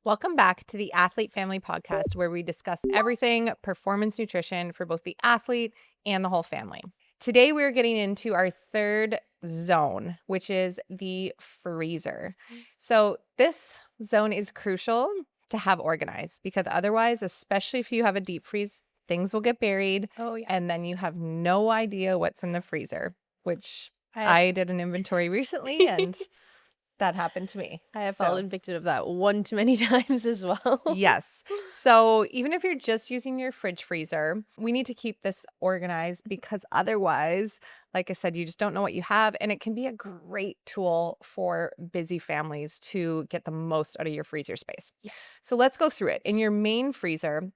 Welcome back to the Athlete Family Podcast, where we discuss everything performance nutrition for both the athlete and the whole family. Today, we're getting into our third zone, which is the freezer. So, this zone is crucial to have organized because otherwise, especially if you have a deep freeze, things will get buried. Oh, yeah. And then you have no idea what's in the freezer, which I I did an inventory recently and that happened to me. have So- fallen victim of that one too many times as well. Yes. So even if you're just using your fridge freezer, we need to keep this organized because otherwise, like I said, you just don't know what you have. And it can be a great tool for busy families to get the most out of your freezer space. Yeah. So let's go through it. In your main freezer,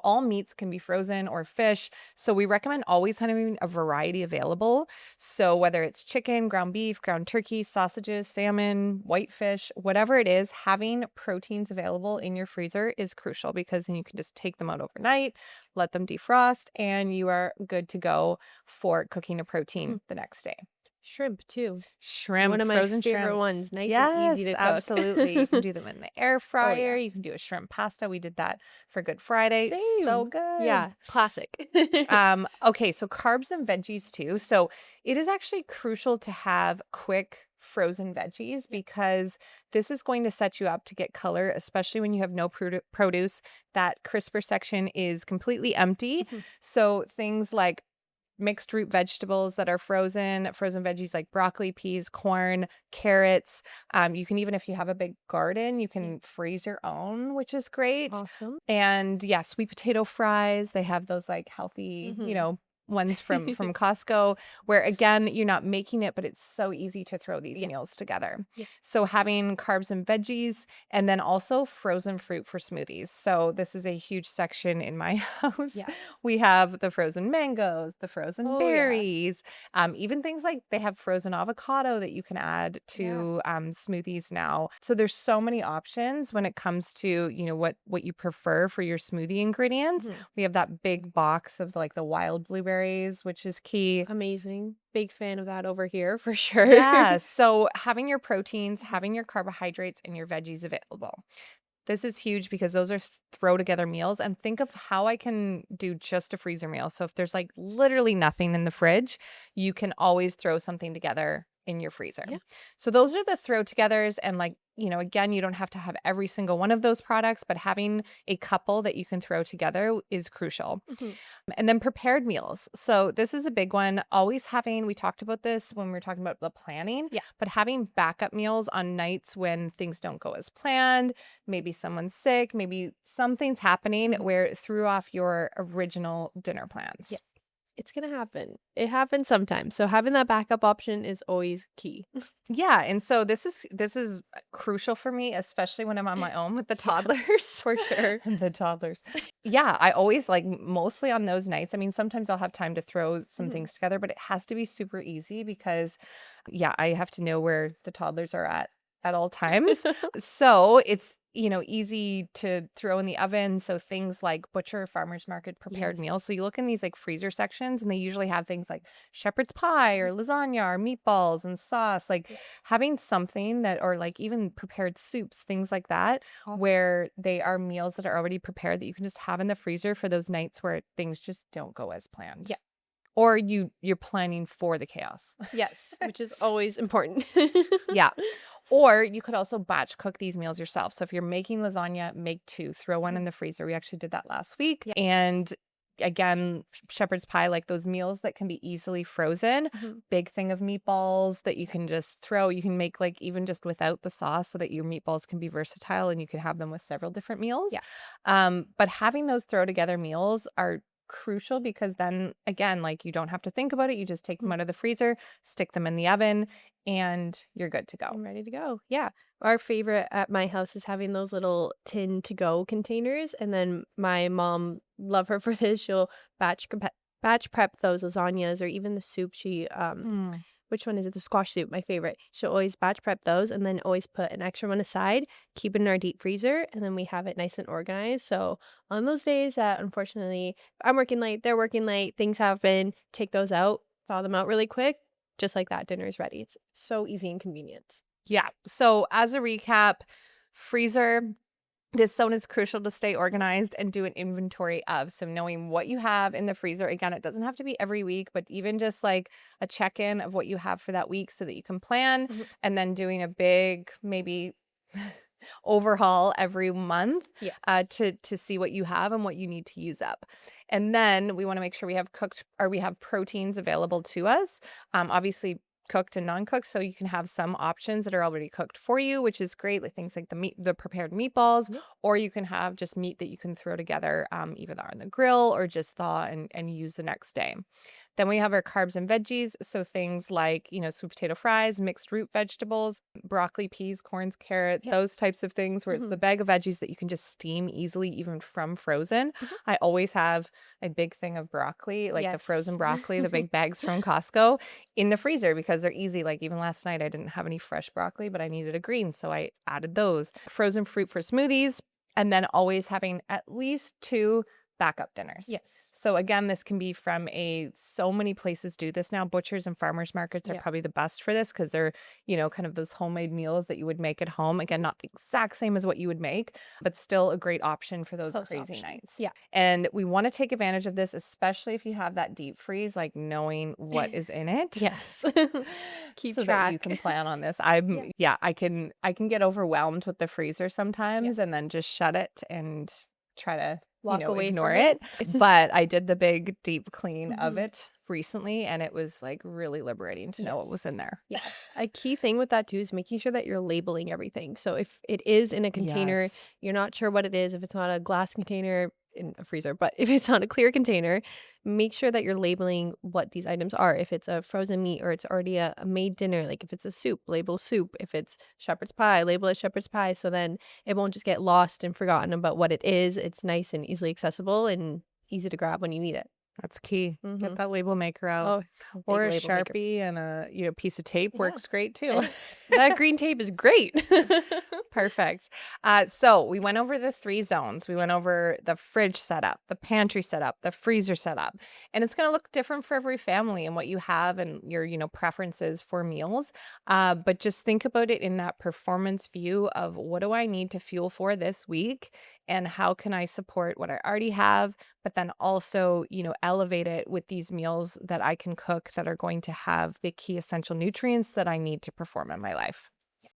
all meats can be frozen or fish. So we recommend always having a variety available. So whether it's chicken, ground beef, ground turkey, sausages, salmon, whitefish, whatever it is, having proteins available in your freezer is crucial because then you can just take them out overnight, let them defrost, and you are good to go for cooking a protein the next day. Shrimp too. Shrimp, One of my frozen favorite shrimps. ones. Nice yes, and easy to cook. absolutely. You can do them in the air fryer. yeah. You can do a shrimp pasta. We did that for Good Friday. So Same. good. Yeah, classic. Okay, so carbs and veggies too. So it is actually crucial to have quick frozen veggies because this is going to set you up to get color, especially when you have no produce. That crisper section is completely empty. So things like mixed root vegetables that are frozen veggies like broccoli, peas, corn, carrots. You can even, if you have a big garden, you can freeze your own, which is great. Awesome. And yeah, sweet potato fries. They have those like healthy, ones from Costco where again, you're not making it, but it's so easy to throw these meals together. Yeah. So having carbs and veggies and then also frozen fruit for smoothies. So this is a huge section in my house. Yeah. We have the frozen mangoes, the frozen Oh, yeah. berries, even things like they have frozen avocado that you can add to smoothies now. So there's so many options when it comes to, what you prefer for your smoothie ingredients. We have that big box of like the wild blueberries, which is key. Amazing. Big fan of that over here for sure. Yeah. So having your proteins, having your carbohydrates, and your veggies available. This is huge because those are throw together meals. And think of how I can do just a freezer meal. So if there's like literally nothing in the fridge, you can always throw something together in your freezer. Yeah. So those are the throw togethers. And like, again, you don't have to have every single one of those products, but having a couple that you can throw together is crucial. And then prepared meals. So this is a big one. Always having, we talked about this when we were talking about the planning, but having backup meals on nights when things don't go as planned, maybe someone's sick, maybe something's happening where it threw off your original dinner plans. Yeah. It's going to happen. It happens sometimes. So having that backup option is always key. Yeah. And so this is crucial for me, especially when I'm on my own with the toddlers. For sure. The toddlers. Yeah. I always like mostly on those nights. I mean, sometimes I'll have time to throw some things together, but it has to be super easy because I have to know where the toddlers are at all times. So it's, easy to throw in the oven. So things like butcher, farmer's market prepared meals. So you look in these like freezer sections and they usually have things like shepherd's pie or lasagna or meatballs and sauce, like having something that, or like even prepared soups, things like that, where they are meals that are already prepared that you can just have in the freezer for those nights where things just don't go as planned. Yeah. Or you're planning for the chaos. Yes, which is always important. Yeah. Or you could also batch cook these meals yourself. So if you're making lasagna, make 2, throw one in the freezer. We actually did that last week. Yeah. And again, shepherd's pie, like those meals that can be easily frozen. Big thing of meatballs that you can just throw. You can make like even just without the sauce so that your meatballs can be versatile and you can have them with several different meals. Yeah. But having those throw together meals are crucial because then again, like you don't have to think about it. You just take them out of the freezer, stick them in the oven, and you're good to go. I'm ready to go. Yeah. Our favorite at my house is having those little tin to go containers. And then my mom, love her for this, she'll batch prep those lasagnas or even the soup. She which one is it? The squash soup, my favorite. She'll always batch prep those and then always put an extra one aside, keep it in our deep freezer, and then we have it nice and organized. So on those days that unfortunately I'm working late, they're working late, things happen, take those out, thaw them out really quick. Just like that, dinner is ready. It's so easy and convenient. Yeah. So as a recap, freezer, This zone is crucial to stay organized and do an inventory of. So knowing what you have in the freezer, again, it doesn't have to be every week, but even just like a check-in of what you have for that week so that you can plan, Mhm. and then doing a big maybe overhaul every month Yeah. to see what you have and what you need to use up. And then we want to make sure we have cooked or we have proteins available to us. Obviously cooked and non-cooked, so you can have some options that are already cooked for you, which is great, like things like the prepared meatballs, Yep. or you can have just meat that you can throw together, either on the grill or just thaw and use the next day. Then we have our carbs and veggies, so things like, sweet potato fries, mixed root vegetables, broccoli, peas, corns, carrot, Yep. those types of things where it's Mhm. the bag of veggies that you can just steam easily even from frozen. Mhm. I always have a big thing of broccoli, like the frozen Yes. broccoli, the big bags from Costco in the freezer because they're easy. Like even last night I didn't have any fresh broccoli, but I needed a green, so I added those. Frozen fruit for smoothies, and then always having at least 2 backup dinners. Yes. So again, this can be from so many places do this now. Butchers and farmers markets are Yeah. probably the best for this because they're, kind of those homemade meals that you would make at home. Again, not the exact same as what you would make, but still a great option for those Close crazy option. nights. Yeah. And we want to take advantage of this, especially if you have that deep freeze, like knowing what is in it. Yes. Keep So that you track. can plan on this. Yeah. Yeah, I can get overwhelmed with the freezer Yeah. sometimes and then just shut it and try to, Walk away ignore from it. it. But I did the big deep clean of Mhm. it recently, and it was like really liberating to know what was Yes. in there. Yeah. A key thing with that too is making sure that you're labeling everything. So if it is in a container, Yes. you're not sure what it is, if it's not a glass container in a freezer, but if it's not a clear container, make sure that you're labeling what these items are. If it's a frozen meat or it's already a made dinner, like if it's a soup, label soup. If it's shepherd's pie, label it shepherd's pie. So then it won't just get lost and forgotten about what it is. It's nice and easily accessible and easy to grab when you need it. That's key. Get Mm-hmm. that label maker out. Oh, big Or a label maker. Sharpie and a, piece of tape Yeah. works great too. And that green tape is great. Perfect. So we went over the 3 zones. We went over the fridge setup, the pantry setup, the freezer setup, and it's going to look different for every family and what you have and your, preferences for meals. But just think about it in that performance view of what do I need to fuel for this week and how can I support what I already have, but then also, elevate it with these meals that I can cook that are going to have the key essential nutrients that I need to perform in my life.